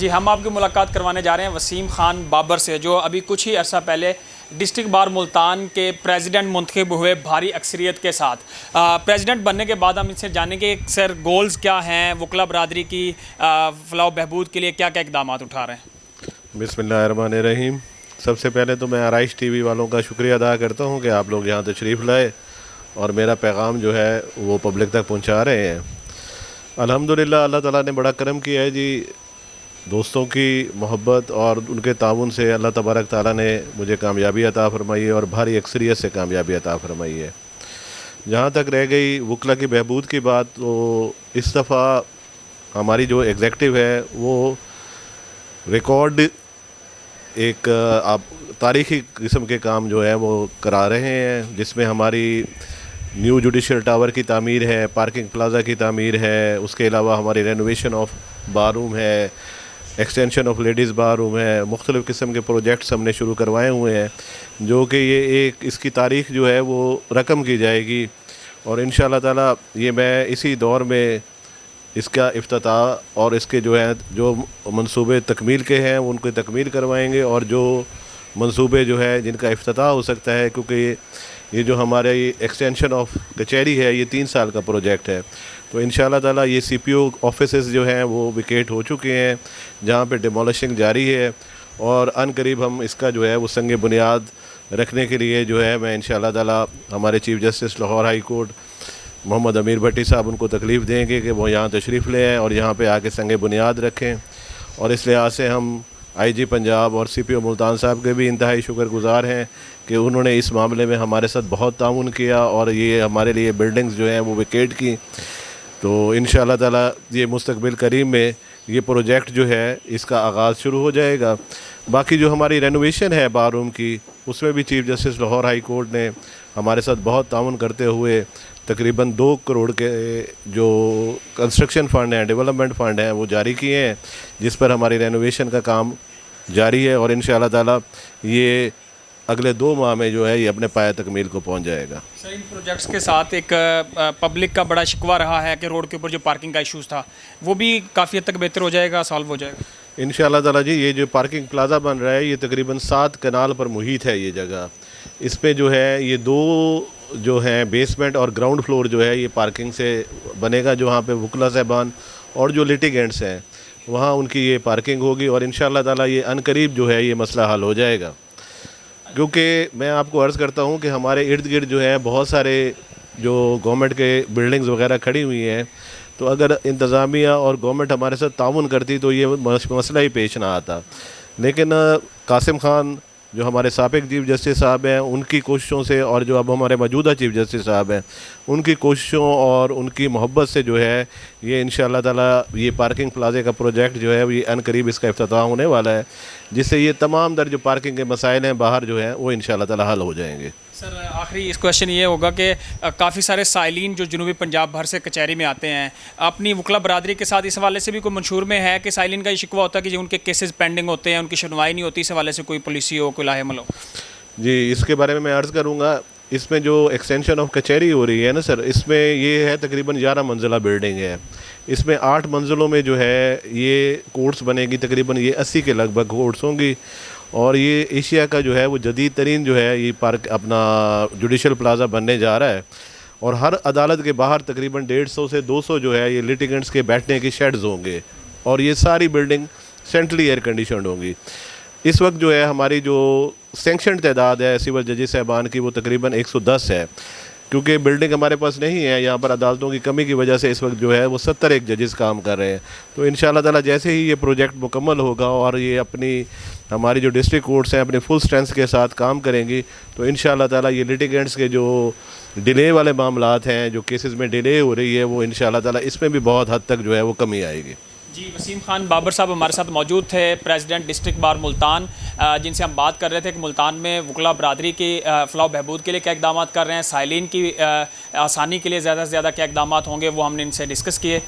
جی ہم آپ کی ملاقات کروانے جا رہے ہیں وسیم خان بابر سے، جو ابھی کچھ ہی عرصہ پہلے ڈسٹرکٹ بار ملتان کے پریزیڈنٹ منتخب ہوئے بھاری اکثریت کے ساتھ۔ پریزیڈنٹ بننے کے بعد ہم ان سے جانیں گے سر گولز کیا ہیں، وکلا برادری کی فلاح و بہبود کے لیے کیا کیا اقدامات اٹھا رہے ہیں۔ بسم اللہ الرحمن الرحیم۔ سب سے پہلے تو میں آرائش ٹی وی والوں کا شکریہ ادا کرتا ہوں کہ آپ لوگ یہاں تشریف لائے اور میرا پیغام جو ہے وہ پبلک تک پہنچا رہے ہیں۔ الحمدللہ اللہ تعالیٰ نے بڑا کرم کیا ہے جی، دوستوں کی محبت اور ان کے تعاون سے اللہ تبارک تعالیٰ نے مجھے کامیابی عطا فرمائی ہے اور بھاری اکثریت سے کامیابی عطا فرمائی ہے۔ جہاں تک رہ گئی وکلا کی بہبود کی بات، تو اس دفعہ ہماری جو ایگزیکٹو ہے وہ ریکارڈ ایک تاریخی قسم کے کام جو ہے وہ کرا رہے ہیں، جس میں ہماری نیو جوڈیشل ٹاور کی تعمیر ہے، پارکنگ پلازا کی تعمیر ہے، اس کے علاوہ ہماری رینوویشن آف بار روم ہے، ایکسٹینشن آف لیڈیز بار روم ہے، مختلف قسم کے پروجیکٹس ہم نے شروع کروائے ہوئے ہیں، جو کہ یہ اس کی تاریخ جو ہے وہ رقم کی جائے گی، اور انشاءاللہ تعالیٰ یہ میں اسی دور میں اس کا افتتاح اور اس کے جو منصوبے تکمیل کے ہیں ان کو تکمیل کروائیں گے، اور جو منصوبے جو ہے جن کا افتتاح ہو سکتا ہے، کیونکہ یہ جو ہمارے ایکسٹینشن آف کچہری ہے یہ 3 سال کا پروجیکٹ ہے، تو انشاءاللہ تعالیٰ یہ سی پی او آفیسز جو ہیں وہ ویکیٹ ہو چکے ہیں، جہاں پہ ڈیمولشنگ جاری ہے، اور ان قریب ہم اس کا جو ہے وہ سنگ بنیاد رکھنے کے لیے جو ہے میں انشاءاللہ تعالیٰ ہمارے chief justice Lahore high court Muhammad Amir Bhatti صاحب ان کو تکلیف دیں گے کہ وہ یہاں تشریف لے آئیں اور یہاں پہ آ کے سنگ بنیاد رکھیں، اور اس لحاظ سے ہم آئی جی پنجاب اور سی پی او ملتان صاحب کے بھی انتہائی شکر گزار ہیں کہ انہوں نے اس معاملے میں ہمارے ساتھ بہت تعاون کیا اور یہ ہمارے لیے بلڈنگز جو ہیں وہ ویکیٹ کی، تو انشاءاللہ تعالیٰ یہ مستقبل قریب میں یہ پروجیکٹ جو ہے اس کا آغاز شروع ہو جائے گا۔ باقی جو ہماری رینوویشن ہے بار روم کی، اس میں بھی chief justice Lahore high court نے ہمارے ساتھ بہت تعاون کرتے ہوئے تقریباً 2 کروڑ کے جو کنسٹرکشن فنڈ ہیں، ڈیولپمنٹ فنڈ ہیں، وہ جاری کیے ہیں، جس پر ہماری رینوویشن کا کام جاری ہے، اور انشاءاللہ تعالیٰ یہ اگلے 2 ماہ میں جو ہے یہ اپنے پایہ تکمیل کو پہنچ جائے گا۔ سر ان پروجیکٹس کے ساتھ ایک پبلک کا بڑا شکوہ رہا ہے کہ روڈ کے اوپر جو پارکنگ کا ایشوز تھا وہ بھی کافی حد تک بہتر ہو جائے گا، سالو ہو جائے گا انشاءاللہ تعالیٰ جی۔ یہ جو پارکنگ پلازا بن رہا ہے یہ تقریباً 7 کنال پر محیط ہے یہ جگہ، اس پہ جو ہے یہ 2 جو ہیں بیسمنٹ اور گراؤنڈ فلور جو ہے یہ پارکنگ سے بنے گا، جو وہاں پہ وکلا صاحبان اور جو لیٹیگینٹس ہیں وہاں ان کی یہ پارکنگ ہوگی، اور انشاءاللہ تعالیٰ یہ عنقریب جو ہے یہ مسئلہ حل ہو جائے گا، کیونکہ میں آپ کو عرض کرتا ہوں کہ ہمارے ارد گرد جو ہے بہت سارے جو گورنمنٹ کے بلڈنگز وغیرہ کھڑی ہوئی ہیں، تو اگر انتظامیہ اور گورنمنٹ ہمارے ساتھ تعاون کرتی تو یہ مسئلہ ہی پیش نہ آتا، لیکن قاسم خان جو ہمارے سابق چیف جسٹس صاحب ہیں ان کی کوششوں سے، اور جو اب ہمارے موجودہ چیف جسٹس صاحب ہیں ان کی کوششوں اور ان کی محبت سے جو ہے یہ انشاءاللہ تعالیٰ یہ پارکنگ پلازے کا پروجیکٹ جو ہے یہ عنقریب اس کا افتتاح ہونے والا ہے، جس سے یہ تمام در جو پارکنگ کے مسائل ہیں باہر جو ہیں وہ انشاءاللہ تعالیٰ حل ہو جائیں گے۔ سر آخری اس کویشچن یہ ہوگا کہ کافی سارے سائلین جو جنوبی پنجاب بھر سے کچہری میں آتے ہیں، اپنی وکلا برادری کے ساتھ اس حوالے سے بھی کوئی منشور میں ہے کہ سائلین کا یہ شکوہ ہوتا ہے کہ ان کے کیسز پینڈنگ ہوتے ہیں، ان کی سنوائی نہیں ہوتی، اس حوالے سے کوئی پالیسی ہو، کوئی لاہے عمل ہو؟ جی اس کے بارے میں عرض کروں گا، اس میں جو ایکسٹینشن آف کچہری ہو رہی ہے نا سر، اس میں یہ ہے تقریباً 11 منزلہ بلڈنگ ہے، اس میں 8 منزلوں میں جو ہے یہ کورٹس بنے گی، تقریباً یہ 80 کے لگ بھگ کورٹس ہوں گی، اور یہ ایشیا کا جو ہے وہ جدید ترین جو ہے یہ پارک اپنا جوڈیشل پلازا بننے جا رہا ہے، اور ہر عدالت کے باہر تقریباً 150 سے 200 جو ہے یہ لیٹیگنٹس کے بیٹھنے کی شیڈز ہوں گے، اور یہ ساری بلڈنگ سینٹرلی ایئر کنڈیشنڈ ہوں گی۔ اس وقت جو ہے ہماری جو سینکشنڈ تعداد ہے سول ججز صاحبان کی وہ تقریباً 110 ہے، کیونکہ بلڈنگ ہمارے پاس نہیں ہے، یہاں پر عدالتوں کی کمی کی وجہ سے اس وقت جو ہے وہ 70 ججز کام کر رہے ہیں، تو انشاءاللہ تعالیٰ جیسے ہی یہ پروجیکٹ مکمل ہوگا اور یہ اپنی ہماری جو ڈسٹرکٹ کورٹس ہیں اپنی فل اسٹرینتھ کے ساتھ کام کریں گی، تو انشاءاللہ تعالیٰ یہ لیٹیگنٹس کے جو ڈیلے والے معاملات ہیں، جو کیسز میں ڈیلے ہو رہی ہے، وہ انشاءاللہ تعالیٰ اس میں بھی بہت حد تک جو ہے وہ کمی آئے گی۔ جی وسیم خان بابر صاحب ہمارے ساتھ موجود تھے، پریزیڈنٹ ڈسٹرکٹ بار ملتان، جن سے ہم بات کر رہے تھے کہ ملتان میں وکلا برادری کی فلاح و بہبود کے لیے کیا اقدامات کر رہے ہیں، سائلین کی آسانی کے لیے زیادہ سے زیادہ کیا اقدامات ہوں گے، وہ ہم نے ان سے ڈسکس کیے۔